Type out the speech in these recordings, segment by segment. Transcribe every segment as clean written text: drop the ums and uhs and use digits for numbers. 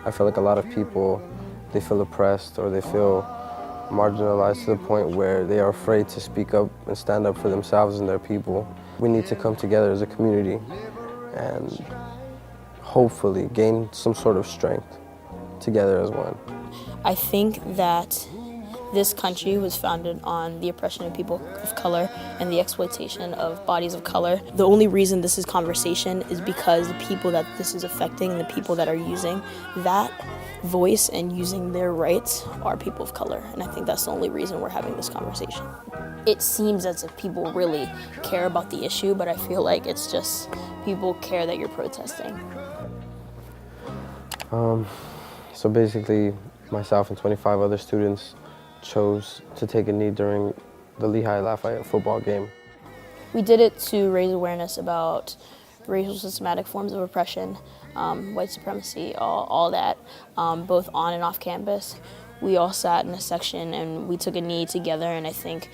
I feel like a lot of people, they feel oppressed or they feel marginalized to the point where they are afraid to speak up and stand up for themselves and their people. We need to come together as a community and hopefully gain some sort of strength together as one. I think that this country was founded on the oppression of people of color and the exploitation of bodies of color. The only reason this is conversation is because the people that this is affecting and the people that are using that voice and using their rights are people of color. And I think that's the only reason we're having this conversation. It seems as if people really care about the issue, but I feel like it's just people care that you're protesting. So basically, myself and 25 other students chose to take a knee during the Lehigh-Lafayette football game. We did it to raise awareness about racial systematic forms of oppression, white supremacy, all that, both on and off campus. We all sat in a section and we took a knee together, and I think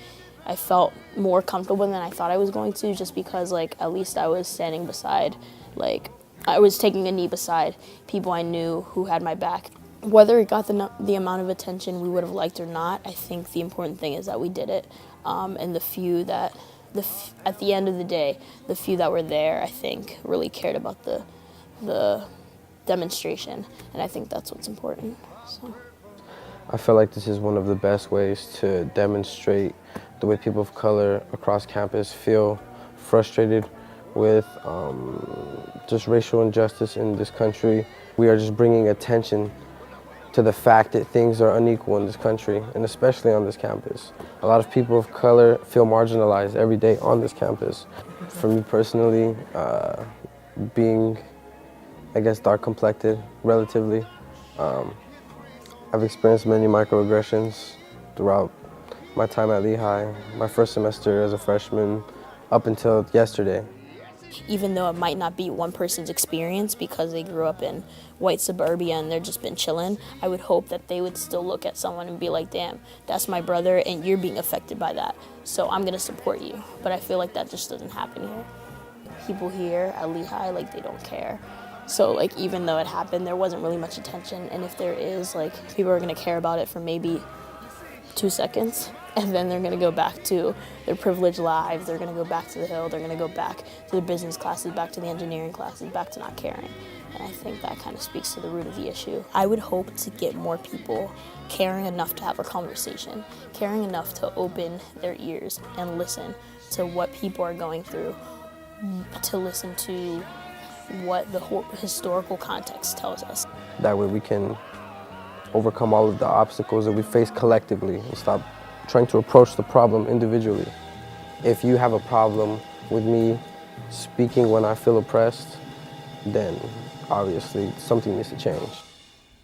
I felt more comfortable than I thought I was going to, just because at least I was standing beside, I was taking a knee beside people I knew who had my back. Whether it got the amount of attention we would have liked or not, I think the important thing is that we did it. And the few that, at the end of the day, the few that were there, I think, really cared about the demonstration. And I think that's what's important. So. I feel like this is one of the best ways to demonstrate the way people of color across campus feel frustrated with just racial injustice in this country. We are just bringing attention to the fact that things are unequal in this country, and especially on this campus. A lot of people of color feel marginalized every day on this campus. For me personally, being, I guess, dark-complected, relatively, I've experienced many microaggressions throughout my time at Lehigh, my first semester as a freshman, up until yesterday. Even though it might not be one person's experience because they grew up in white suburbia and they've just been chilling, I would hope that they would still look at someone and be like, damn, that's my brother and you're being affected by that, so I'm gonna support you. But I feel like that just doesn't happen here. People here at Lehigh, they don't care. So even though it happened, there wasn't really much attention, and if there is, people are gonna care about it for maybe 2 seconds, and then they're gonna go back to their privileged lives, they're gonna go back to the Hill, they're gonna go back to the business classes, back to the engineering classes, back to not caring. And I think that kind of speaks to the root of the issue. I would hope to get more people caring enough to have a conversation, caring enough to open their ears and listen to what people are going through, to listen to what the historical context tells us. That way we can overcome all of the obstacles that we face collectively and stop trying to approach the problem individually. If you have a problem with me speaking when I feel oppressed, then obviously something needs to change.